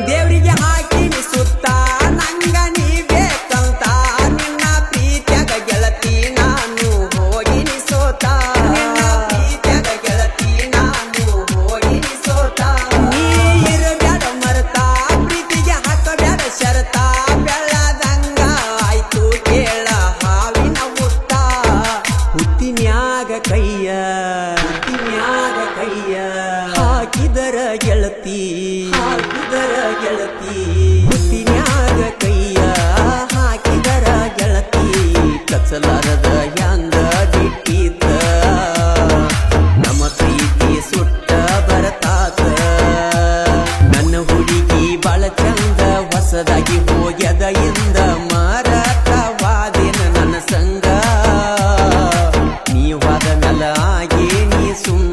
ದೇವರಿಗೆ ಹಾಕಿನಿ ಸುತ್ತ ನಂಗ ನೀ ಬೇಕಂತ ನಿನ್ನ ಪ್ರೀತ್ಯಾಗ ಗೆಳತಿ ನಾನು ಹೋಗಿನಿ ಸೋತ ನಿನ್ನ ಪ್ರೀತ್ಯಾಗ ಗೆಳತಿ ನಾನು ಹೋಗಿನಿ ಸೋತ ನೀ ಇರಬ್ಯಾಡ ಮರತ ಪ್ರೀತಿಗೆ ಹಾಕಬ್ಯಾಡ ಶರತ ಬೆಳ್ಳದಂಗ ಆಯ್ತು ಕೇಳ ಹಾವಿನ ಹುತ್ತ ಹುತ್ತಿನ್ಯಾಗ ಕೈಯ ಹಾಕಿದರ ಗೆಳತಿ ಹುತ್ತಿನ್ಯಾಗ ಕೈಯ ಹಾಕಿದರ ಗೆಳತಿ ಕಚ್ಚಲಾರದ ಹ್ಯಾಂಗ ಬಿಟ್ಟಿದ್ದ ನಮ್ಮ ಪ್ರೀತಿ ಸುಟ್ಟ ಬರತಾತ ನನ್ನ ಹುಡುಗಿ ಬಾಳ ಚಂದ ಹೊಸದಾಗಿ ಹೋಗ್ಯದ ಇಂದ ಮಾರಾಟವಾದೇನ ನನ್ನ ಸಂಗ ನೀವಾದ ಮೆಲ ಆಗಿ ನೀ ಸುಂದ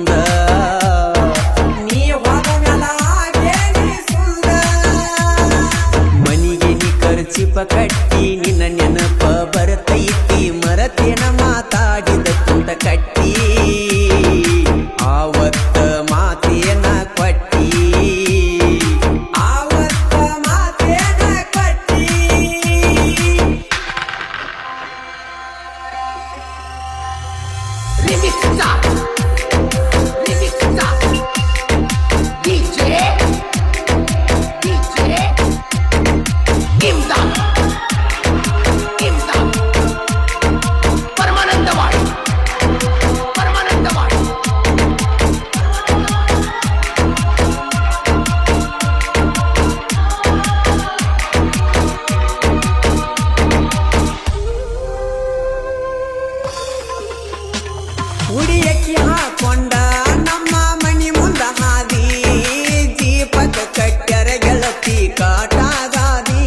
ಚಿಪ ಕಟ್ಟಿ ನಿನ್ನ ನೆನಪ ಬರತೈತಿ ಮರತೇನ ಮಾತಾಡಿದ ತುಂಟ ಕಟ್ಟಿ ಆವತ್ತ ಮಾತೇನ ಕೊಟ್ಟಿ ಉಡಿಯಕ್ಕಿ ಹಾಕೊಂಡ ನಮ್ಮ ಮನಿ ಮುಂದ ಹಾದಿ ದೀಪಕ ಕಟ್ಟ್ಯರ ಗೆಳತಿ ಕಾಟಾಗಾದಿ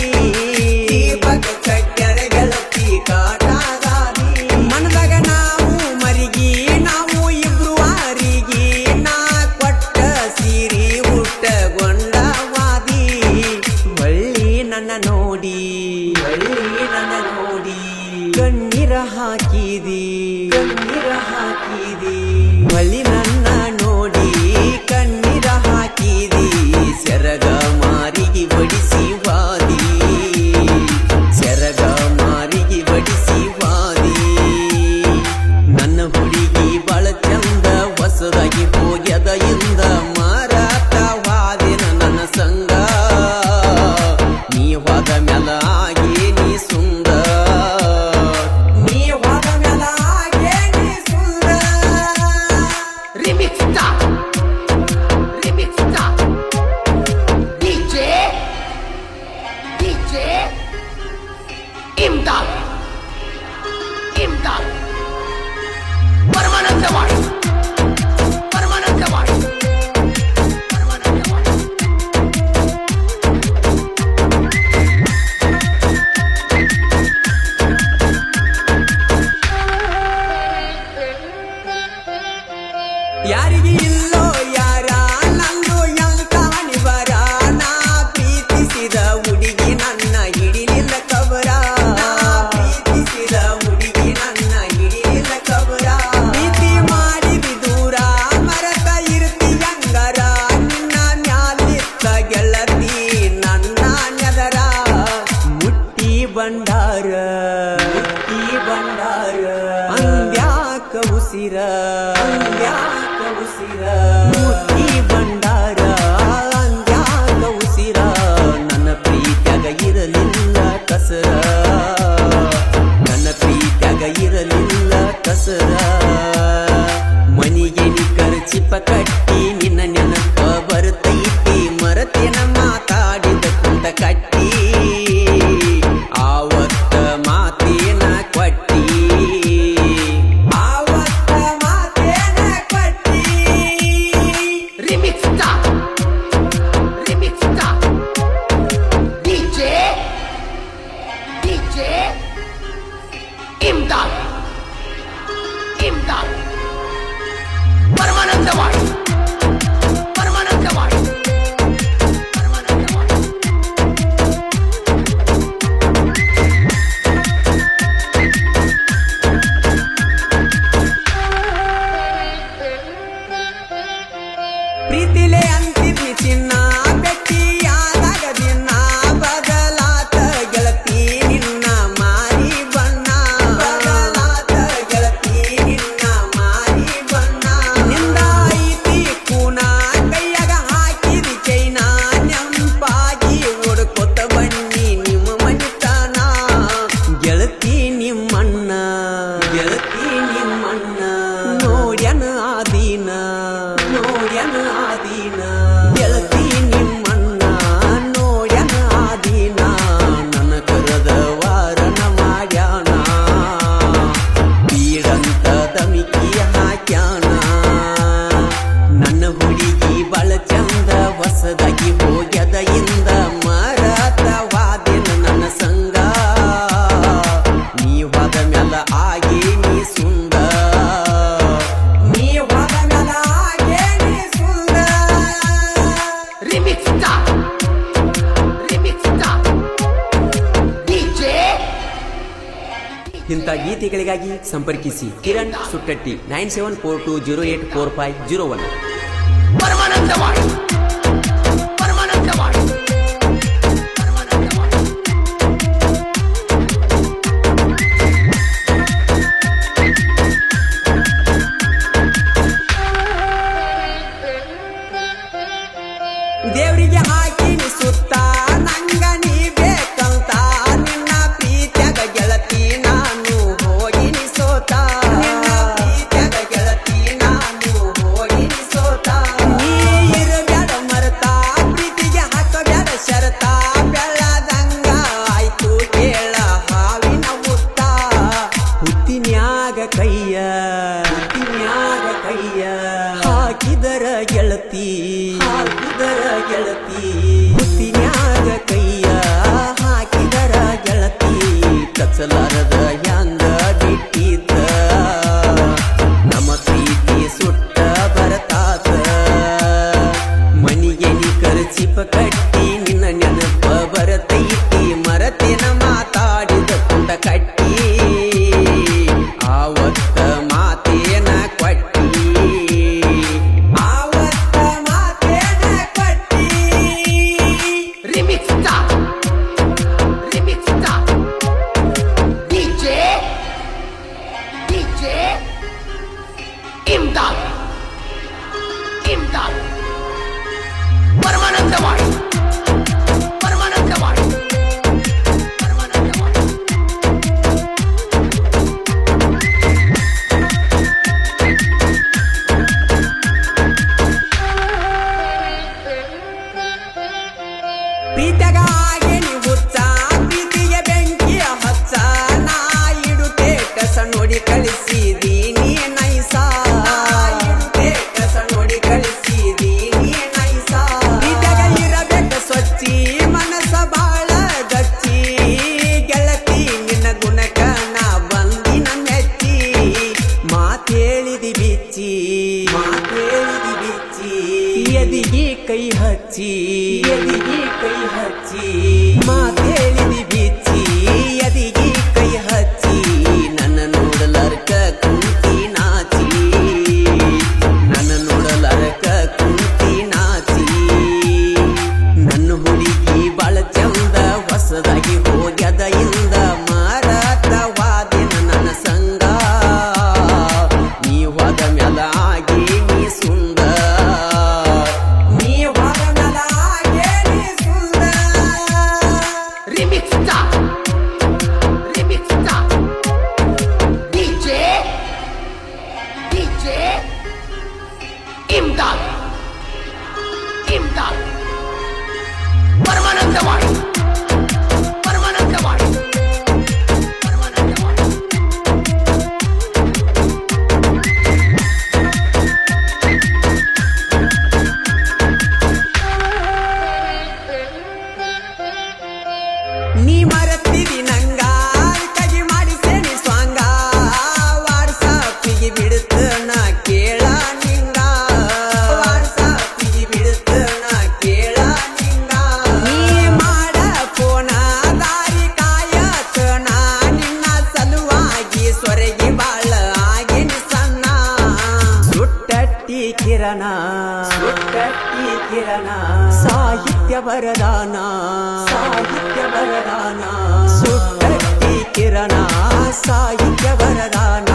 ದೀಪಕ ಕಟ್ಟ್ಯರ ಗೆಳತಿ ಕಾಟಾಗಾದಿ ಮನದಾಗ ನಾವು ಮರಿಗಿ ನಾವು ಇಬ್ರು ವಾರಿಗಿ ನಾ ಕೊಟ್ಟ ಸೀರಿ ಉಟ್ಟಗೊಂಡವಾದಿ ಹೊಳ್ಳಿ ನನ್ನ ನೋಡಿ ಕಣ್ಣೀರ ಹಾಕಿದಿ ಹೊಳ್ಳಿ ನನ್ನ ನೋಡಿ ಕಣ್ಣೀರ ಹಾಕಿದಿ ಸೆರಗ ಮಾರಿಗೆ ಬಡಿಸಿ ವಾದಿ ಸೆರಗ ಮಾರಿಗೆ ಬಡಿಸಿ ವಾದಿ ನನ್ನ ಹುಡುಗಿ ಬಾಳ ಚಂದ ಹೊಸದಾಗಿ ಹೋಗ್ಯದ ಇಂದ ಮಾರಾಟವಾದಿನ ನನ್ನ ಸಂಗ ನೀವಾದ ಮೆಲ ಆಗಿ ನೀ ಸುಂದ ಯಾರಿಗೆ ಇಲ್ಲೋ ಯಾರ ನಂದು ಎಂತಾನಿ ಬರ ನಾ ಪ್ರೀತಿಸಿದ ಹುಡುಗಿ ನನ್ನ ಹಿಡಿಲಿಲ್ಲ ಕಬರ ಪ್ರೀತಿಸಿದ ಹುಡುಗಿ ನನ್ನ ಹಿಡಿಲಿಲ್ಲ ಕಬರ ಪ್ರೀತಿ ಮಾಡಿದಿ ದೂರ ಮರತ ಇರ್ತಿ ಹಂಗರ ನಿನ್ನ ಮ್ಯಾಲಿತ್ತ ಗೆಳತಿ ನನ್ನ ನೆದರ ಮುಟ್ಟಿ ಬಂಡಾರ ಅಂದ್ಯಾಕ ಉಸಿರ ಮುಟ್ಟಿ ಬಂಡಾರ ಅಂದ್ಯಾಕ ಉಸಿರ ನನ್ನ ಪ್ರೀತ್ಯಾಗ ಇರಲಿಲ್ಲ ಕಸರ ನನ್ನ ಪ್ರೀತ್ಯಾಗ ಇರಲಿಲ್ಲ ಕಸರ ಮನಿಗೆ ನಿ ಖರ್ಚಿಪ ಕಟ್ಟಿ ನಿನ್ನ ನೆನಪ ಬರ್ತೈತಿ ಮರತೇನ ಮಾತಾಡಿದ ಕುಂತ ಕಟ್ಟಿ ಆವತ್ತ ಮಾತೇನ ಕೊಟ್ಟಿ ಆವತ್ತ ಮಾತ ಗೀತೆಗಳಿಗಾಗಿ ಸಂಪರ್ಕಿಸಿ ಕಿರಣ್ ಸುಟ್ಟಟ್ಟಿ 9742084501. ಪರಮಾನಂದವಾಡಿ ಪರಮಾನಂದವಾಡಿ ದೇವರಿಗೆ ಹಾಕಿನಿ ಸುತ್ತ ನಂಗ ನೀ ಬೇಕಂತ ನಿನ್ನ ಪ್ರೀತ್ಯಾಗ ಗೆಳತಿ ನಾನು ಹೋಗಿನಿ ಸೋತ ನಿನ್ನ ಪ್ರೀತ್ಯಾಗ ಗೆಳತಿ ನಾನು ಹೋಗಿನಿ ಸೋತ ನೀ ಇರಬ್ಯಾಡ ಮರತ ಪ್ರೀತಿಗೆ ಹಾಕಬ್ಯಾಡ ಶರತ ಬೆಳ್ಳದಂಗ ಆಯ್ತು ಕೇಳ ಹಾವಿನ ಮುತ್ತ ಹುತ್ತಿನ್ಯಾಗ ಕೈಯ ಹಾಕಿದರ ಗೆಳತಿ ಹುತ್ತಿನ್ಯಾಗ ಕೈಯ ಹಾಕಿದರ ಗೆಳತಿ ಕಚ್ಚಲಾರದ ಹ್ಯಾಂಗ ಬಿಟ್ಟಿದ್ದ ನಮ್ಮ ಪ್ರೀತಿ ಸುಟ್ಟ ಬರತಾತ ಮನಿಗೆ ನೀ ಕರ್ಚಿಪ ಕಟ್ಟಿ ನಿನ್ನ ನೆನಪ ಬರತೈತಿ ಮರತೇನ ಮಾತಾಡಿದ ಕುಂಟ ಕಟ್ಟಿ ಆವತ್ತ ಮಾತೇನ ಕೊಟ್ಟಿ ಇಮ್ದಾದ್ ಇಮ್ದಾದ್ ಪರಮಾನಂದವಾಡಿ ಪರಮಾನಂದವಾಡಿ ಪರಮಾನಂದವಾಡಿ ಪ್ರೀತಗ ಆಗೇನಿ ಹುಚ್ಚ ಪ್ರೀತಿಗೆ ಬೆಂಕಿಯ ಹಚ್ಚ ನಾ ಇಡುತ್ತೆ ಕಸ ನೋಡಿ ಕಳಿಸಿದೀನಿ ನೈಸ ನೋಡಿ ಕಳಿಸಿದೀನಿ ನೈಸ ಪ್ರೀತಗ ಇರಬೇಕ ಸ್ವಚ್ಛಿ ಮನಸ್ಸ ಬಾಳ ಗಚ್ಚಿ ಗೆಳತಿ ನಿನ್ನ ಗುಣಕ ನಾ ಬಂದಿನ ಮೆಚ್ಚಿ ಮಾತೇಳಿದಿ ಬಿಚ್ಚಿ ಎದಿಗೆ ಕೈ ಹಚ್ಚಿ ಮಾತೇಳಿದಿ ಬಿಚ್ಚಿ ಎದಿಗೆ ಕೈ ಹಚ್ಚಿ ನನ್ನ ನೋಡಲರ್ಕ ಕುಂತಿ ನಾಚಿ ನನ್ನ ಹುಡುಗಿ ಬಾಳ ಚಂದ ಹೊಸದಾಗಿ ಹೋಗ್ಯದ ಇಂದ ಮಾರತವಾದಿನ ನನ್ನ ಸಂಗ ನೀ ಹೋದ ಮ್ಯಾಲ ಆಗಿ ನೀ ಸುಂದರ ಇಮ್ದಾದ್ ಇಮ್ದಾದ್ ಪರಮಾನಂದವಾಡಿ ಪರಮಾನಂದವಾಡಿ ಪರಮಾನಂದವಾಡಿ ನೀ ಮರತಿದಿ ನಂಗ ಕಗಿ ಮಾಡಿಸೇನಿ ಸ್ವಾಂಗ ವಾಟ್ಸಾಪಿಗೆ ಬಿಡುತ್ತ ನಾ ಕೇಳ ನಿಂಗ ವಾಟ್ಸಾಪಿಗೆ ಬಿಡುತ್ತ ನಾ ಕೇಳ ನಿಂಗ ನೀ ಮಾಡ ಫೋನ ದಾರಿ ಕಾಯತ ನಾ ನಿನ್ನ ಸಲುವಾಗಿ ಸೊರಗಿ ಬಾಳ ಆಗಿನಿ ಸಣ್ಣ ಸುಟ್ಟಟ್ಟಿ ಕಿರಣ ಸಾಹಿತ್ಯ ವರದಾನ ಸುಟ್ಟಟ್ಟಿ ಕಿರಣ ಸಾಹಿತ್ಯ ವರದಾನ